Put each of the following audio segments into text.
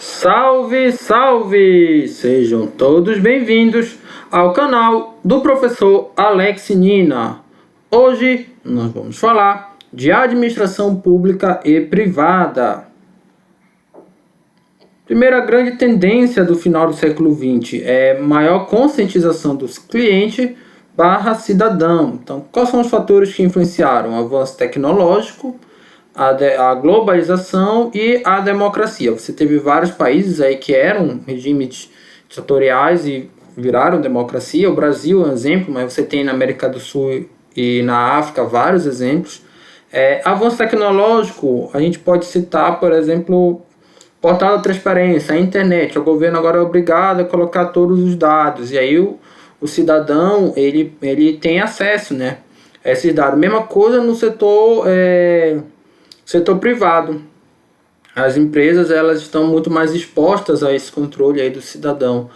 Salve, salve! Sejam todos bem-vindos ao canal do professor Alex Nina. Hoje nós vamos falar de administração pública e privada. Primeira grande tendência do final do século XX é maior conscientização dos clientes barra cidadão. Então, quais são os fatores que influenciaram? O avanço tecnológico, a globalização e a democracia. Você teve vários países aí que eram regimes ditatoriais e viraram democracia. O Brasil é um exemplo, mas você tem na América do Sul e na África vários exemplos. Avanço tecnológico, a gente pode citar, por exemplo, portal da transparência, a internet. O governo agora é obrigado a colocar todos os dados, e aí o cidadão ele tem acesso, né, a esses dados. Mesma coisa no setor privado. As empresas elas estão muito mais expostas a esse controle aí do cidadão.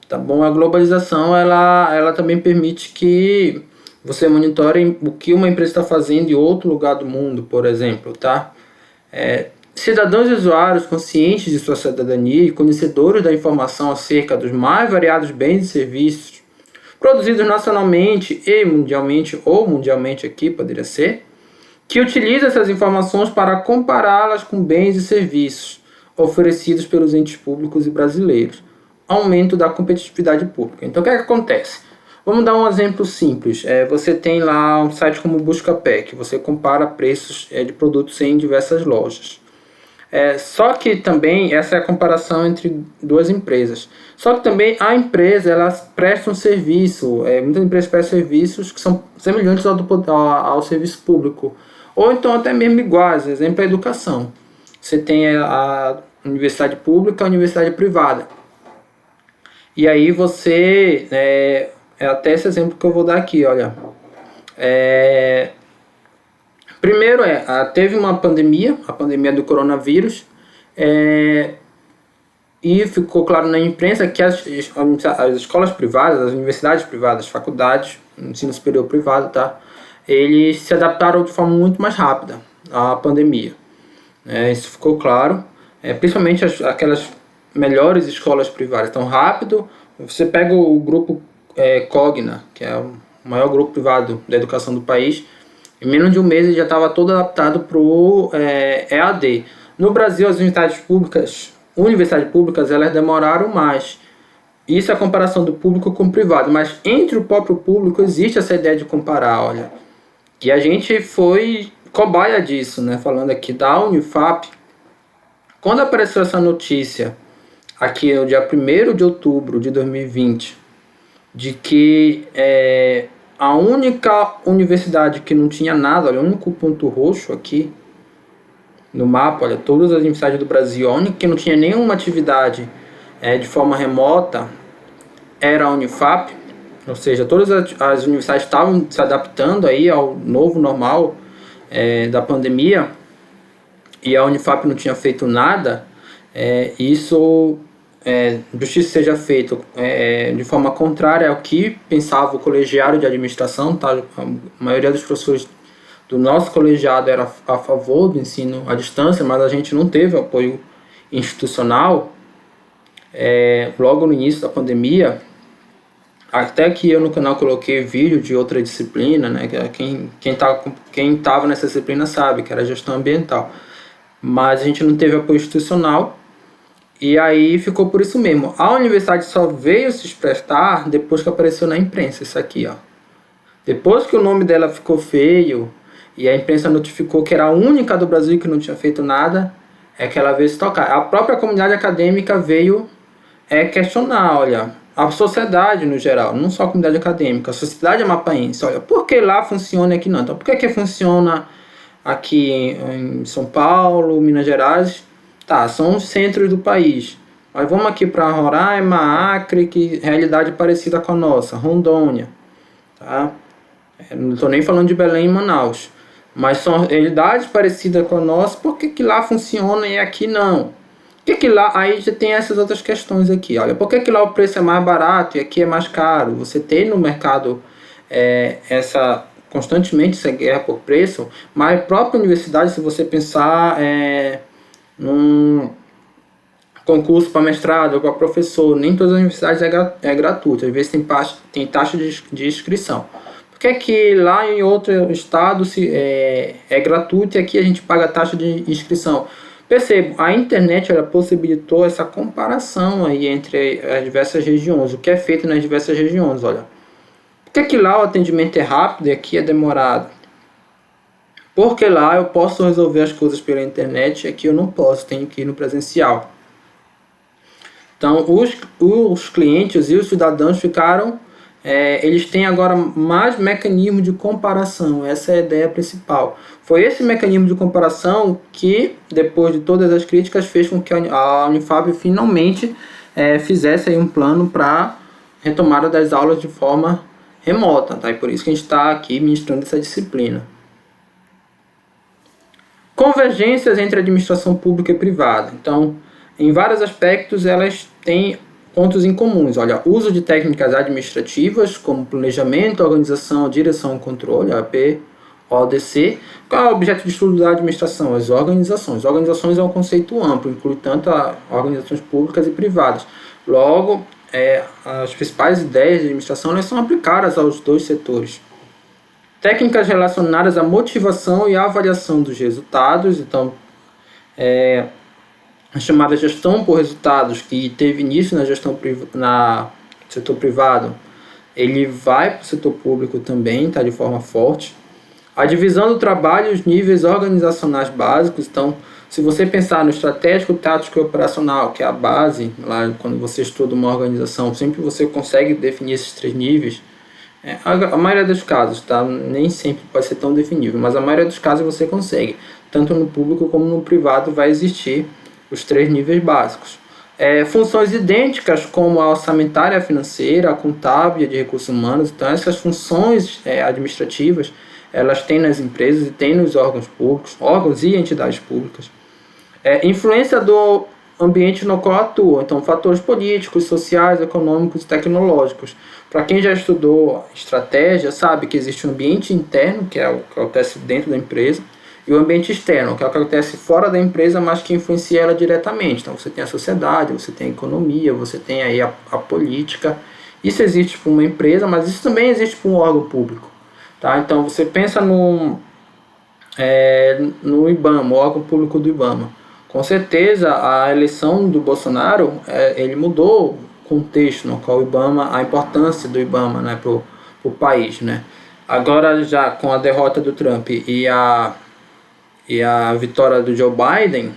Tá bom? A globalização ela também permite que você monitore o que uma empresa está fazendo em outro lugar do mundo, por exemplo, tá? Cidadãos e usuários conscientes de sua cidadania e conhecedores da informação acerca dos mais variados bens e serviços produzidos nacionalmente e mundialmente, ou mundialmente aqui poderia ser, que utiliza essas informações para compará-las com bens e serviços oferecidos pelos entes públicos e brasileiros. Aumento da competitividade pública. Então, o que acontece? Vamos dar um exemplo simples. Você tem lá um site como o Buscapé, que você compara preços de produtos em diversas lojas. Só que também, essa é a comparação entre duas empresas. Só que também a empresa, elas prestam serviço, muitas empresas prestam serviços que são semelhantes ao serviço público, ou então até mesmo iguais. Exemplo, a educação. Você tem a universidade pública e a universidade privada. E aí você, até esse exemplo que eu vou dar aqui, olha. Primeiro teve uma pandemia, a pandemia do coronavírus, e ficou claro na imprensa que as escolas privadas, as universidades privadas, faculdades, ensino superior privado, tá? Eles se adaptaram de forma muito mais rápida à pandemia. Isso ficou claro, principalmente aquelas melhores escolas privadas. Então, rápido, você pega o grupo Cogna, que é o maior grupo privado da educação do país, em menos de um mês ele já estava todo adaptado para o EAD. No Brasil, as universidades públicas elas demoraram mais. Isso é a comparação do público com o privado, mas entre o próprio público existe essa ideia de comparar, olha. E a gente foi cobaia disso, né? Falando aqui da Unifap. Quando apareceu essa notícia, aqui no dia 1º de outubro de 2020, de que a única universidade que não tinha nada, olha, o único ponto roxo aqui no mapa, olha, todas as universidades do Brasil, a única que não tinha nenhuma atividade de forma remota era a Unifap, ou seja, todas as universidades estavam se adaptando aí ao novo normal da pandemia, e a Unifap não tinha feito nada. Isso, justiça seja feita de forma contrária ao que pensava o colegiado de administração, tá? A maioria dos professores do nosso colegiado era a favor do ensino à distância, mas a gente não teve apoio institucional logo no início da pandemia. Até que eu no canal coloquei vídeo de outra disciplina, né? Quem estava nessa disciplina sabe que era gestão ambiental, mas a gente não teve apoio institucional. E aí ficou por isso mesmo. A universidade só veio se expressar depois que apareceu na imprensa, isso aqui, ó. Depois que o nome dela ficou feio e a imprensa notificou que era a única do Brasil que não tinha feito nada, que ela veio se tocar. A própria comunidade acadêmica veio questionar, olha, a sociedade no geral, não só a comunidade acadêmica, a sociedade amapaense, olha, por que lá funciona e aqui não? Então, por que funciona aqui em São Paulo, Minas Gerais? Tá, são os centros do país. Mas vamos aqui para Roraima, Acre, que realidade parecida com a nossa, Rondônia. Tá? Não estou nem falando de Belém e Manaus. Mas são realidades parecidas com a nossa, por que lá funciona e aqui não? Por que lá, aí já tem essas outras questões aqui. Olha, por que lá o preço é mais barato e aqui é mais caro? Você tem no mercado constantemente essa guerra por preço, mas a própria universidade, se você pensar concurso para mestrado ou para professor, nem todas as universidades é gratuito, às vezes tem taxa de inscrição. Por que que lá em outro estado é gratuito e aqui a gente paga taxa de inscrição? Percebo, a internet ela possibilitou essa comparação aí entre as diversas regiões, o que é feito nas diversas regiões. Olha, por que que lá o atendimento é rápido e aqui é demorado? Porque lá eu posso resolver as coisas pela internet e aqui eu não posso, tenho que ir no presencial. Então, os clientes e os cidadãos eles têm agora mais mecanismo de comparação, essa é a ideia principal. Foi esse mecanismo de comparação que, depois de todas as críticas, fez com que a Unifab finalmente fizesse aí um plano para retomada das aulas de forma remota, tá? E por isso que a gente está aqui ministrando essa disciplina. Convergências entre administração pública e privada. Então, em vários aspectos, elas têm pontos em comuns. Olha, uso de técnicas administrativas, como planejamento, organização, direção e controle, AP, ODC. Qual é o objeto de estudo da administração? As organizações. Organizações é um conceito amplo, inclui tanto organizações públicas e privadas. Logo, as principais ideias de administração elas são aplicadas aos dois setores. Técnicas relacionadas à motivação e à avaliação dos resultados. Então, a chamada gestão por resultados, que teve início na setor privado, ele vai para o setor público também, tá, de forma forte. A divisão do trabalho e os níveis organizacionais básicos. Então, se você pensar no estratégico, tático e operacional, que é a base, lá quando você estuda uma organização, sempre você consegue definir esses 3 níveis. A maioria dos casos, tá? Nem sempre pode ser tão definível, mas a maioria dos casos você consegue. Tanto no público como no privado vai existir os 3 níveis básicos. Funções idênticas como a orçamentária, a financeira, a contábil e a de recursos humanos. Então essas funções administrativas, elas têm nas empresas e têm nos órgãos públicos, órgãos e entidades públicas. Influência do ambiente no qual atua, então fatores políticos, sociais, econômicos e tecnológicos. Para quem já estudou estratégia, sabe que existe um ambiente interno, que é o que acontece dentro da empresa, e o ambiente externo, que é o que acontece fora da empresa, mas que influencia ela diretamente. Então você tem a sociedade, você tem a economia, você tem aí a política. Isso existe para uma empresa, mas isso também existe para um órgão público. Tá? Então você pensa no IBAMA, o órgão público do IBAMA. Com certeza a eleição do Bolsonaro, ele mudou o contexto no qual o IBAMA, a importância do IBAMA, né, para o país. Né? Agora já com a derrota do Trump e a vitória do Joe Biden,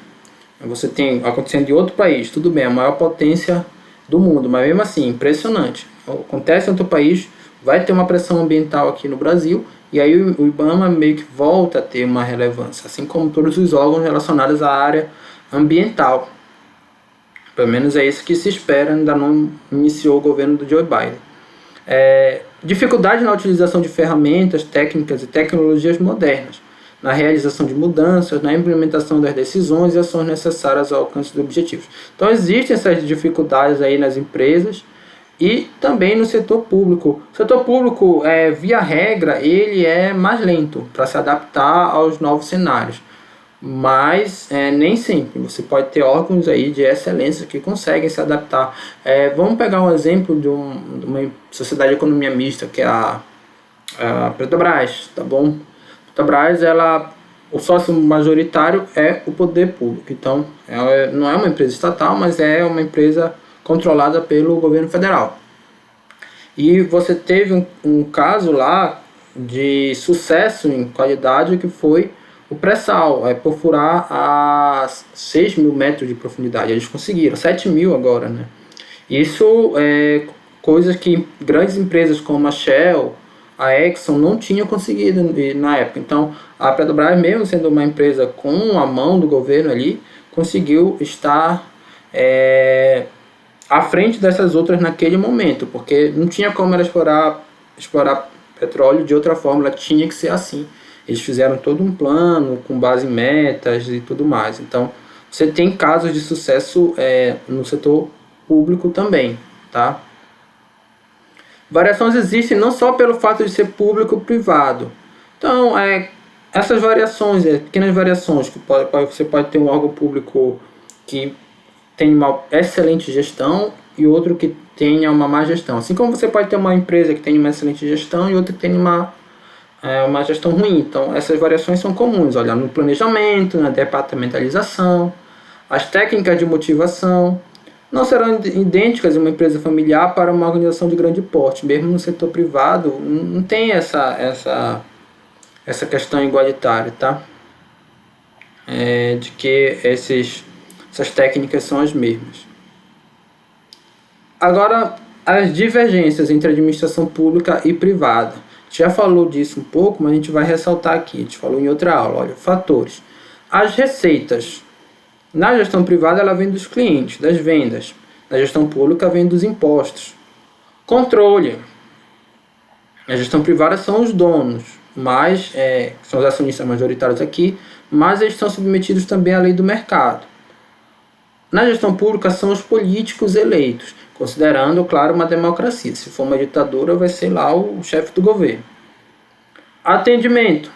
você tem acontecendo em outro país, tudo bem, a maior potência do mundo, mas mesmo assim, impressionante. Acontece em outro país, vai ter uma pressão ambiental aqui no Brasil, e aí o IBAMA meio que volta a ter uma relevância, assim como todos os órgãos relacionados à área ambiental. Pelo menos é isso que se espera, ainda não iniciou o governo do Joe Biden. Dificuldade na utilização de ferramentas, técnicas e tecnologias modernas, na realização de mudanças, na implementação das decisões e ações necessárias ao alcance dos objetivos. Então existem essas dificuldades aí nas empresas e também no setor público. O setor público, via regra, ele é mais lento para se adaptar aos novos cenários. Mas nem sempre. Você pode ter órgãos aí de excelência que conseguem se adaptar. Vamos pegar um exemplo de uma sociedade de economia mista, que é a Petrobras, tá bom? Petrobras, o sócio majoritário é o poder público. Então, não é uma empresa estatal, mas é uma empresa controlada pelo governo federal. E você teve um caso lá de sucesso em qualidade, que foi o pré-sal, perfurar a 6.000 metros de profundidade. Eles conseguiram, 7.000 agora, né? Isso é coisas que grandes empresas como a Shell, a Exxon não tinham conseguido na época. Então, a Petrobras, mesmo sendo uma empresa com a mão do governo ali, conseguiu estar à frente dessas outras naquele momento, porque não tinha como ela explorar petróleo de outra forma, ela tinha que ser assim. Eles fizeram todo um plano com base em metas e tudo mais. Então, você tem casos de sucesso no setor público também, tá? Variações existem não só pelo fato de ser público ou privado. Então, essas variações, pequenas variações, que você pode ter um órgão público que tenha uma excelente gestão e outro que tenha uma má gestão. Assim como você pode ter uma empresa que tenha uma excelente gestão e outra que tenha uma gestão ruim. Então, essas variações são comuns. Olha, no planejamento, na departamentalização, as técnicas de motivação não serão idênticas em uma empresa familiar para uma organização de grande porte. Mesmo no setor privado, não tem essa questão igualitária, tá? De que essas técnicas são as mesmas. Agora, as divergências entre administração pública e privada. A gente já falou disso um pouco, mas a gente vai ressaltar aqui. A gente falou em outra aula. Olha, fatores. As receitas. Na gestão privada, ela vem dos clientes, das vendas. Na gestão pública, vem dos impostos. Controle. Na gestão privada são os donos, mas são os acionistas majoritários aqui, mas eles estão submetidos também à lei do mercado. Na gestão pública são os políticos eleitos, considerando, claro, uma democracia. Se for uma ditadura, vai ser lá o chefe do governo. Atendimento.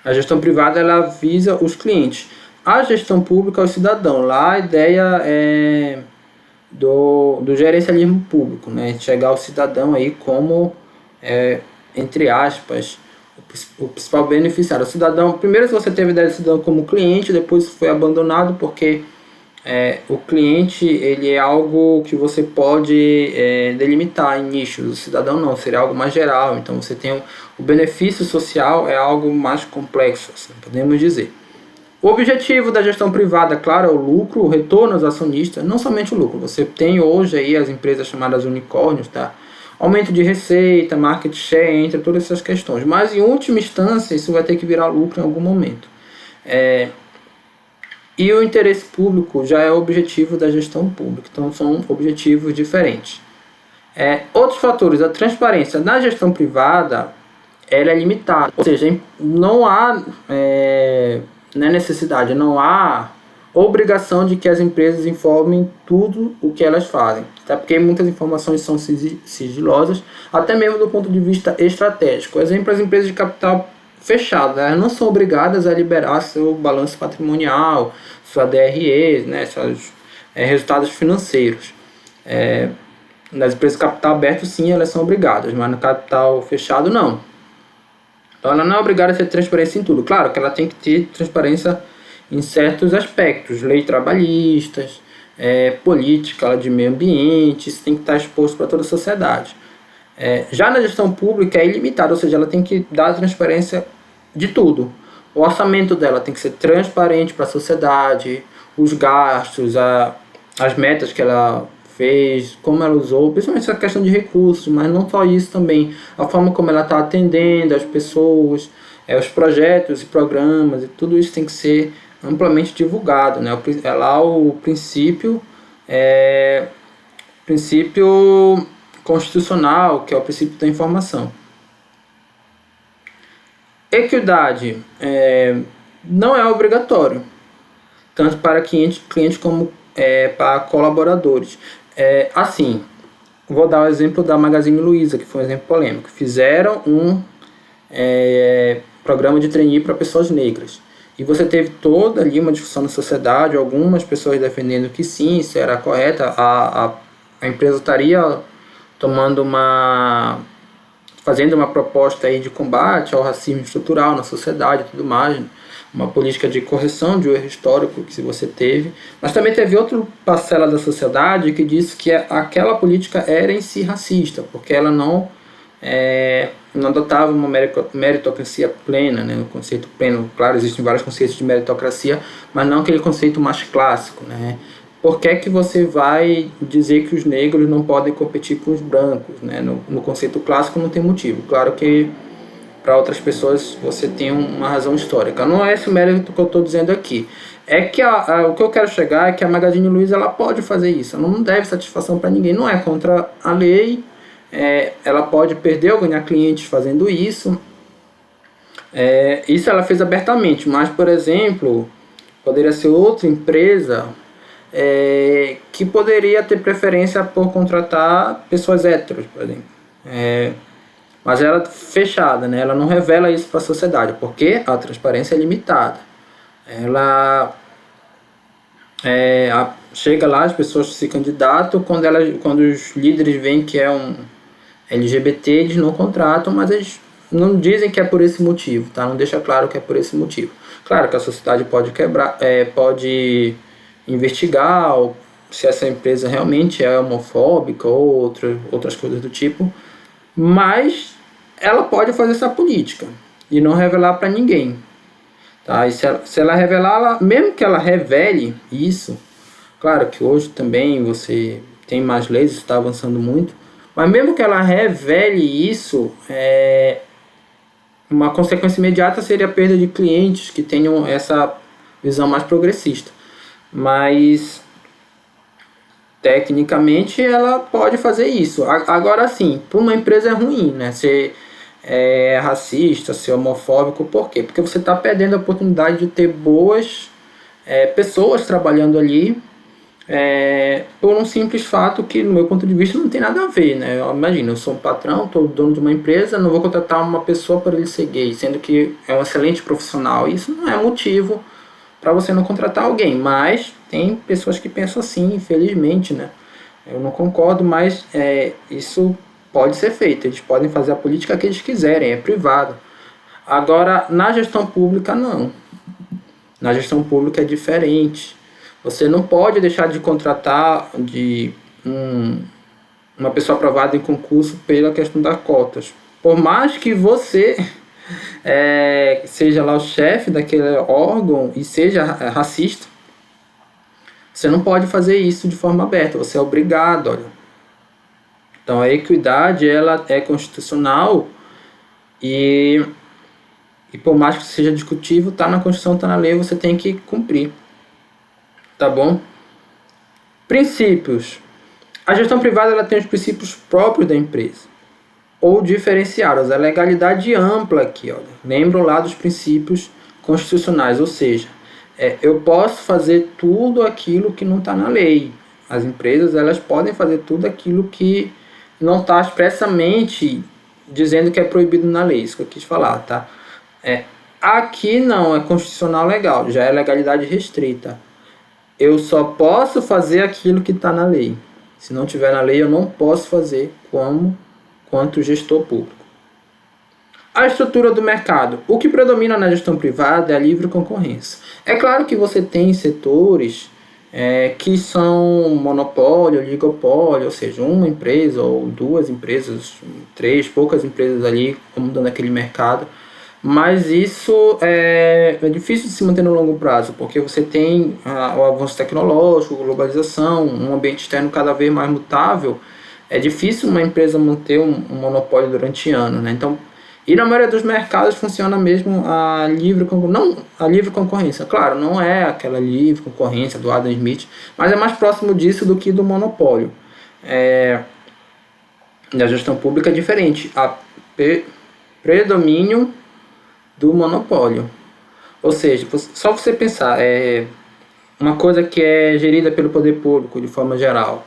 A gestão privada ela visa os clientes. A gestão pública é o cidadão. Lá a ideia é do gerencialismo público, né? Chegar ao cidadão aí como, entre aspas, o principal beneficiário. O cidadão, primeiro você teve a ideia do cidadão como cliente, depois foi abandonado porque o cliente ele é algo que você pode delimitar em nichos. O cidadão não, seria algo mais geral. Então você tem o benefício social é algo mais complexo, assim, podemos dizer. O objetivo da gestão privada, claro, é o lucro, o retorno aos acionistas, não somente o lucro. Você tem hoje aí as empresas chamadas unicórnios, tá? Aumento de receita, market share, entre todas essas questões. Mas em última instância, isso vai ter que virar lucro em algum momento. E o interesse público já é o objetivo da gestão pública. Então são objetivos diferentes. Outros fatores, a transparência na gestão privada, ela é limitada. Ou seja, não há necessidade, não há obrigação de que as empresas informem tudo o que elas fazem, até porque muitas informações são sigilosas, até mesmo do ponto de vista estratégico. Por exemplo, as empresas de capital fechado, elas não são obrigadas a liberar seu balanço patrimonial, sua DRE, né, seus resultados financeiros. Nas empresas de capital aberto, sim, elas são obrigadas, mas no capital fechado, não. Então ela não é obrigada a ter transparência em tudo. Claro que ela tem que ter transparência em certos aspectos, leis trabalhistas, política de meio ambiente, isso tem que estar exposto para toda a sociedade. Já na gestão pública é ilimitada, ou seja, ela tem que dar transparência de tudo. O orçamento dela tem que ser transparente para a sociedade, os gastos, as metas que ela fez, como ela usou, principalmente essa questão de recursos, mas não só isso também, a forma como ela está atendendo as pessoas, os projetos e programas, e tudo isso tem que ser amplamente divulgado, né? É lá o princípio constitucional, que é o princípio da informação. Equidade não é obrigatório, tanto para cliente como para colaboradores. Assim, vou dar o exemplo da Magazine Luiza, que foi um exemplo polêmico. Fizeram um programa de trainee para pessoas negras. E você teve toda ali uma discussão na sociedade, algumas pessoas defendendo que sim, isso era correto, a empresa estaria fazendo uma proposta aí de combate ao racismo estrutural na sociedade e tudo mais, uma política de correção de um erro histórico que você teve, mas também teve outra parcela da sociedade que disse que aquela política era em si racista, porque ela não adotava uma meritocracia plena, né, o conceito pleno. Claro, existem vários conceitos de meritocracia, mas não aquele conceito mais clássico, né? Por que que você vai dizer que os negros não podem competir com os brancos, né? No conceito clássico não tem motivo. Claro que para outras pessoas você tem uma razão histórica. Não é esse o mérito que eu estou dizendo aqui. É que o que eu quero chegar é que a Magazine Luiza ela pode fazer isso. Ela não deve satisfação para ninguém. Não é contra a lei. Ela pode perder ou ganhar clientes fazendo isso. Isso ela fez abertamente. Mas, por exemplo, poderia ser outra empresa que poderia ter preferência por contratar pessoas héteros, por exemplo. Mas ela é fechada, né? Ela não revela isso para a sociedade, porque a transparência é limitada. Chega lá, as pessoas se candidatam, quando os líderes veem que é um LGBT, eles não contratam, mas eles não dizem que é por esse motivo, tá? Não deixa claro que é por esse motivo. Claro que a sociedade pode pode investigar se essa empresa realmente é homofóbica ou outras coisas do tipo, mas ela pode fazer essa política e não revelar para ninguém, tá? E se ela revelar, mesmo que ela revele isso, claro que hoje também você tem mais leis, está avançando muito, mas mesmo que ela revele isso, uma consequência imediata seria a perda de clientes que tenham essa visão mais progressista. Mas tecnicamente ela pode fazer isso. Agora sim, para uma empresa é ruim, né? Ser racista, ser homofóbico, por quê? Porque você está perdendo a oportunidade de ter boas pessoas trabalhando ali, por um simples fato que, no meu ponto de vista, não tem nada a ver, né? Imagina, eu sou um patrão, estou dono de uma empresa, não vou contratar uma pessoa para ele ser gay, sendo que é um excelente profissional. Isso não é motivo para você não contratar alguém, mas tem pessoas que pensam assim, infelizmente, né? Eu não concordo, mas isso pode ser feito, eles podem fazer a política que eles quiserem, é privado. Agora, na gestão pública, não. Na gestão pública é diferente. Você não pode deixar de contratar uma pessoa aprovada em concurso pela questão das cotas. Por mais que você seja lá o chefe daquele órgão e seja racista, você não pode fazer isso de forma aberta, você é obrigado, olha. Então a equidade, ela é constitucional e por mais que seja discutível, está na Constituição, está na lei, você tem que cumprir. Tá bom? Princípios. A gestão privada ela tem os princípios próprios da empresa, ou diferenciados. A legalidade ampla aqui, olha. Lembram lá dos princípios constitucionais, ou seja, eu posso fazer tudo aquilo que não está na lei. As empresas elas podem fazer tudo aquilo que não está expressamente dizendo que é proibido na lei. Isso que eu quis falar, tá? Aqui não, é constitucional legal, já é legalidade restrita. Eu só posso fazer aquilo que está na lei. Se não tiver na lei, eu não posso fazer quanto gestor público. A estrutura do mercado. O que predomina na gestão privada é a livre concorrência. É claro que você tem setores que são monopólio, oligopólio, ou seja, uma empresa ou duas empresas, três, poucas empresas ali comandando aquele mercado. Mas isso é difícil de se manter no longo prazo, porque você tem o avanço tecnológico, globalização, um ambiente externo cada vez mais mutável. É difícil uma empresa manter um monopólio durante anos, né? Então, e na maioria dos mercados funciona mesmo a livre concorrência. Claro, não é aquela livre concorrência do Adam Smith, mas é mais próximo disso do que do monopólio. Na gestão pública é diferente. Há predomínio do monopólio. Ou seja, só você pensar, uma coisa que é gerida pelo poder público de forma geral,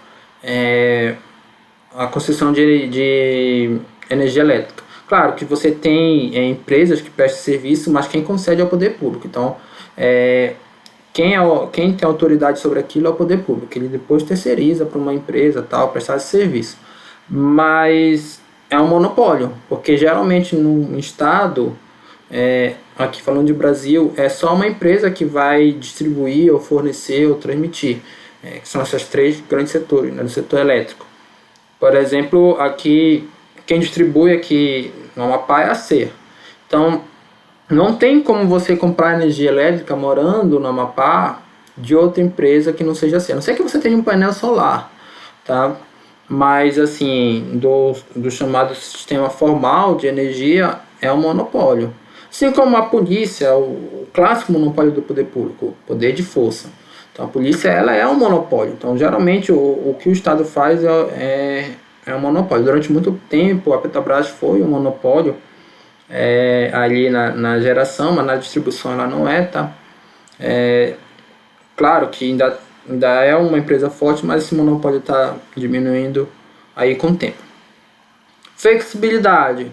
a concessão de energia elétrica. Claro que você tem empresas que prestam serviço, mas quem concede é o poder público. Então, quem tem autoridade sobre aquilo é o poder público. Ele depois terceiriza para uma empresa prestar esse serviço. Mas é um monopólio, porque geralmente no estado, aqui falando de Brasil, é só uma empresa que vai distribuir ou fornecer ou transmitir, que são esses três grandes setores, né, do setor elétrico. Por exemplo, aqui quem distribui aqui no Amapá é a CER. Então não tem como você comprar energia elétrica morando no Amapá de outra empresa que não seja a CER. A não sei que você tenha um painel solar, tá? Mas assim, do chamado sistema formal de energia é um monopólio. Assim como a polícia, o clássico monopólio do poder público, o poder de força. Então a polícia ela é um monopólio. Então geralmente o que o Estado faz é um monopólio. Durante muito tempo a Petrobras foi um monopólio ali na geração, mas na distribuição ela não é, tá? Claro que ainda é uma empresa forte, mas esse monopólio está diminuindo aí com o tempo. Flexibilidade.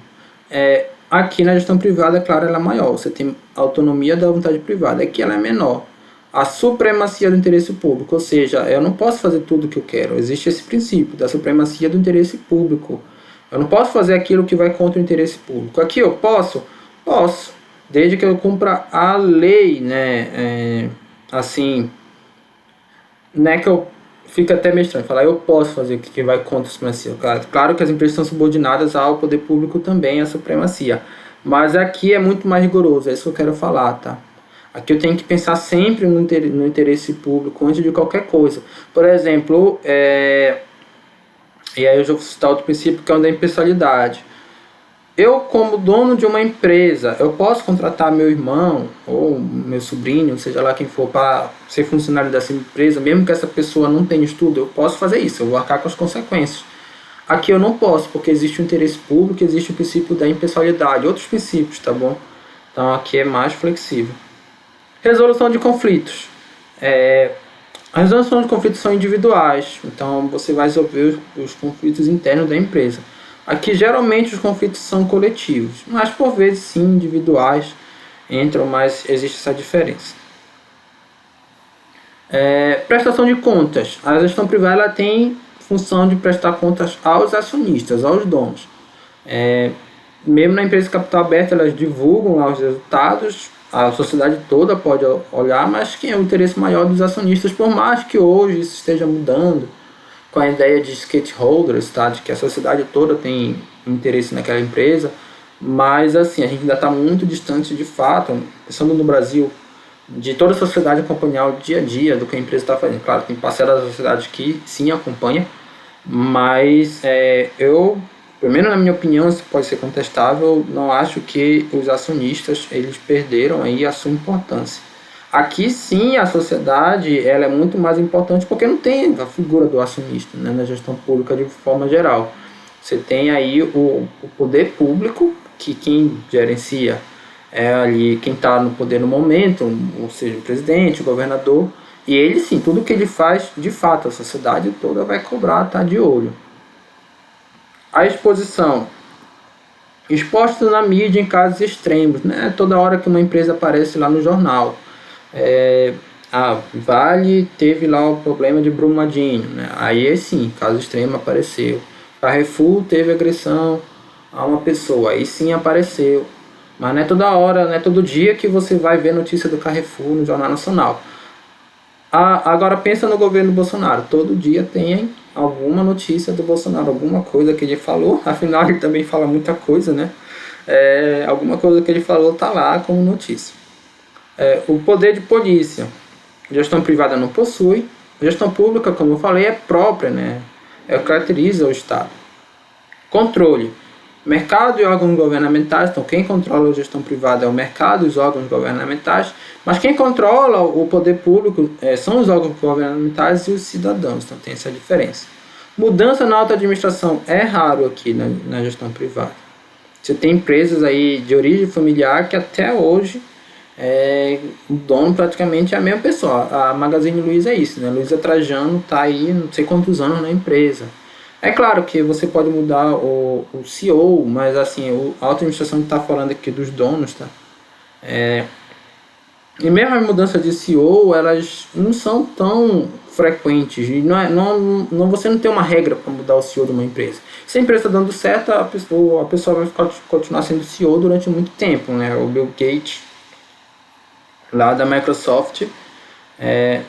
Aqui na gestão privada, claro, ela é maior. Você tem autonomia da vontade privada. Aqui ela é menor. a supremacia do interesse público, ou seja, eu não posso fazer tudo o que eu quero. Existe esse princípio da supremacia do interesse público. Eu não posso fazer aquilo que vai contra o interesse público. Aqui eu posso? Posso, desde que eu cumpra a lei, né? Assim, não é que eu fica até meio estranho falar eu posso fazer o que vai contra a supremacia. Claro que as empresas são subordinadas ao poder público também, à supremacia. Mas aqui é muito mais rigoroso, é isso que eu quero falar, tá? Aqui eu tenho que pensar sempre no interesse público antes de qualquer coisa. Por exemplo, e aí eu já vou citar outro princípio que é o da impessoalidade. Eu, como dono de uma empresa, eu posso contratar meu irmão ou meu sobrinho, seja lá quem for, para ser funcionário dessa empresa, mesmo que essa pessoa não tenha estudo, eu posso fazer isso, eu vou arcar com as consequências. Aqui eu não posso, porque existe o interesse público, existe o princípio da impessoalidade, outros princípios, tá bom? Então aqui é mais flexível. Resolução de conflitos. A resolução de conflitos são individuais, então você vai resolver os conflitos internos da empresa. Aqui geralmente os conflitos são coletivos, mas por vezes sim individuais entram, mas existe essa diferença. Prestação de contas. A gestão privada ela tem função de prestar contas aos acionistas, aos donos. Mesmo na empresa de capital aberto elas divulgam lá os resultados, a sociedade toda pode olhar, mas quem é o interesse maior dos acionistas, por mais que hoje isso esteja mudando, com a ideia de stakeholders, tá? De que a sociedade toda tem interesse naquela empresa, mas assim, a gente ainda está muito distante de fato, pensando no Brasil, de toda a sociedade acompanhar o dia a dia do que a empresa está fazendo. Claro, tem parcela da sociedade que sim acompanha, mas pelo menos na minha opinião, isso pode ser contestável, não acho que os acionistas eles perderam aí a sua importância. Aqui sim a sociedade ela é muito mais importante porque não tem a figura do acionista, né, na gestão pública de forma geral. Você tem aí o poder público, que quem gerencia é ali quem está no poder no momento, ou seja, o presidente, o governador, e ele sim, tudo que ele faz, de fato, a sociedade toda vai cobrar, tá de olho. A exposição. Exposto na mídia em casos extremos, né? Toda hora que uma empresa aparece lá no jornal. Vale teve lá o problema de Brumadinho, né? Aí sim, caso extremo apareceu. Carrefour teve agressão a uma pessoa, aí sim apareceu. Mas não é toda hora, não é todo dia que você vai ver notícia do Carrefour no Jornal Nacional. Agora pensa no governo Bolsonaro, todo dia tem alguma notícia do Bolsonaro, alguma coisa que ele falou, afinal ele também fala muita coisa, né? Alguma coisa que ele falou tá lá como notícia. O poder de polícia, gestão privada não possui, gestão pública, como eu falei, é própria, né? Caracteriza o Estado. Controle. Mercado e órgãos governamentais, então quem controla a gestão privada é o mercado e os órgãos governamentais, mas quem controla o poder público são os órgãos governamentais e os cidadãos, então tem essa diferença. Mudança na alta administração é raro aqui na gestão privada. Você tem empresas aí de origem familiar que até hoje o dono praticamente é a mesma pessoa. A Magazine Luiza é isso, né? Luiza Trajano está aí não sei quantos anos na empresa. É claro que você pode mudar o CEO, mas assim, a alta administração está falando aqui dos donos, tá? E mesmo as mudanças de CEO, elas não são tão frequentes. E você não tem uma regra para mudar o CEO de uma empresa. Se a empresa está dando certo, a pessoa vai continuar sendo CEO durante muito tempo, né? O Bill Gates, lá da Microsoft,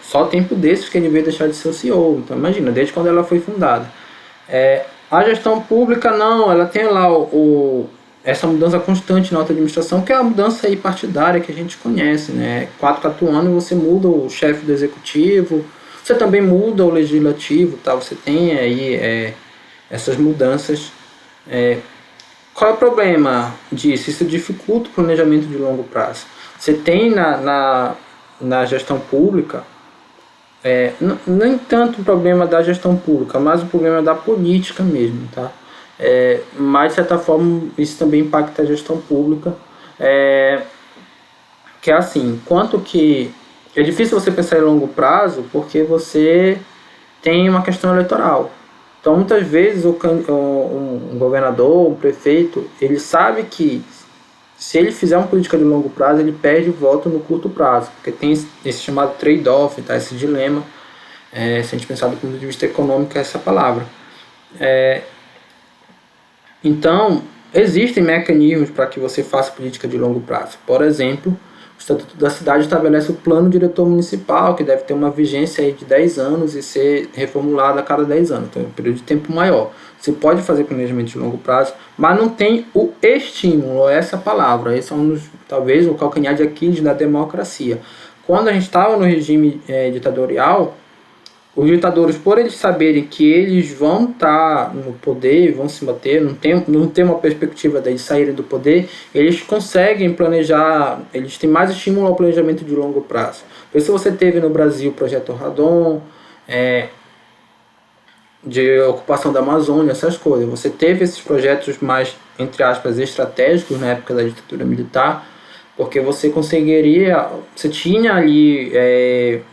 só tempo desses que ele veio deixar de ser o CEO. Então imagina, desde quando ela foi fundada. A gestão pública não, ela tem lá essa mudança constante na alta administração, que é a mudança aí partidária que a gente conhece, né? 4 anos você muda o chefe do executivo, você também muda o legislativo, tá? Você tem aí essas mudanças. Qual é o problema disso? Isso dificulta o planejamento de longo prazo. Você tem na gestão pública, nem tanto o problema da gestão pública, mas o problema da política mesmo, tá? Mas de certa forma isso também impacta a gestão pública, que é assim, quanto que é difícil você pensar em longo prazo porque você tem uma questão eleitoral. Então muitas vezes um governador, um prefeito, ele sabe que se ele fizer uma política de longo prazo, ele perde voto no curto prazo, porque tem esse chamado trade-off, tá? Esse dilema, se a gente pensar do ponto de vista econômico, é essa palavra. Então, existem mecanismos para que você faça política de longo prazo. Por exemplo, o Estatuto da Cidade estabelece o plano diretor municipal, que deve ter uma vigência aí de 10 anos e ser reformulado a cada 10 anos, então é um período de tempo maior. Você pode fazer planejamento de longo prazo, mas não tem o estímulo, essa palavra. Esse é talvez o calcanhar de Aquiles da democracia. Quando a gente estava no regime ditatorial, os ditadores, por eles saberem que eles vão estar no poder, vão se manter, não tem uma perspectiva de saírem do poder, eles conseguem planejar, eles têm mais estímulo ao planejamento de longo prazo. Por isso você teve no Brasil o projeto Radon, de ocupação da Amazônia, essas coisas. Você teve esses projetos mais, entre aspas, estratégicos na época da ditadura militar, porque você tinha ali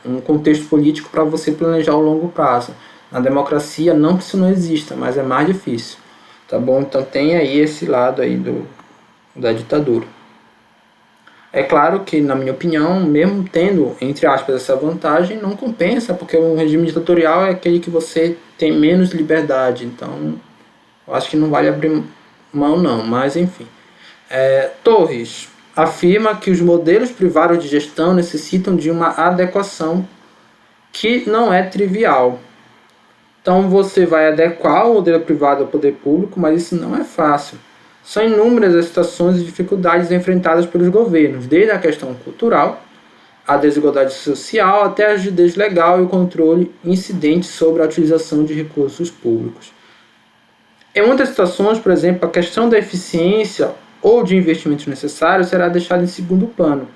um contexto político para você planejar o longo prazo. Na democracia, não que isso não exista, mas é mais difícil, tá bom? Então tem aí esse lado aí da ditadura. É claro que, na minha opinião, mesmo tendo, entre aspas, essa vantagem, não compensa, porque o regime ditatorial é aquele que você tem menos liberdade, então eu acho que não vale abrir mão não, mas enfim. Torres afirma que os modelos privados de gestão necessitam de uma adequação que não é trivial. Então você vai adequar o modelo privado ao poder público, mas isso não é fácil. São inúmeras as situações e dificuldades enfrentadas pelos governos, desde a questão cultural, a desigualdade social, até a rigidez legal e o controle incidente sobre a utilização de recursos públicos. Em muitas situações, por exemplo, a questão da eficiência ou de investimentos necessários será deixada em segundo plano,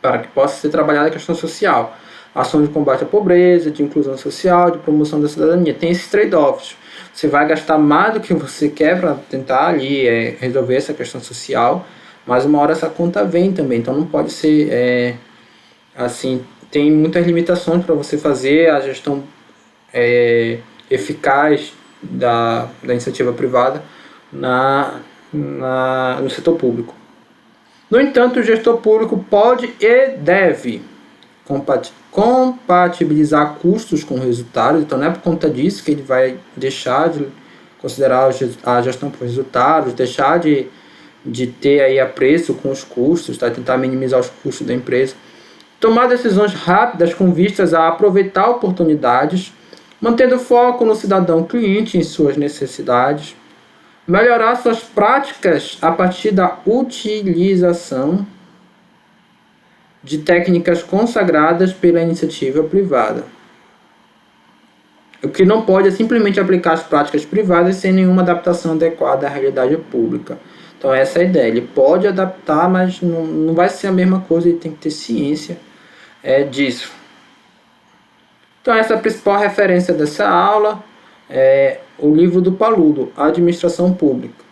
para que possa ser trabalhada a questão social, ação de combate à pobreza, de inclusão social, de promoção da cidadania. Tem esses trade-offs. Você vai gastar mais do que você quer para tentar ali resolver essa questão social, mas uma hora essa conta vem também, então não pode ser assim, tem muitas limitações para você fazer a gestão eficaz da iniciativa privada no setor público. No entanto, o gestor público pode e deve compatibilizar custos com resultados, então não é por conta disso que ele vai deixar de considerar a gestão por resultados, deixar de ter aí apreço com os custos, tá? Tentar minimizar os custos da empresa. Tomar decisões rápidas com vistas a aproveitar oportunidades, mantendo foco no cidadão cliente em suas necessidades, melhorar suas práticas a partir da utilização de técnicas consagradas pela iniciativa privada. O que não pode é simplesmente aplicar as práticas privadas sem nenhuma adaptação adequada à realidade pública. Então essa é a ideia. Ele pode adaptar, mas não vai ser a mesma coisa, ele tem que ter ciência disso. Então essa é a principal referência dessa aula, o livro do Paludo, A Administração Pública.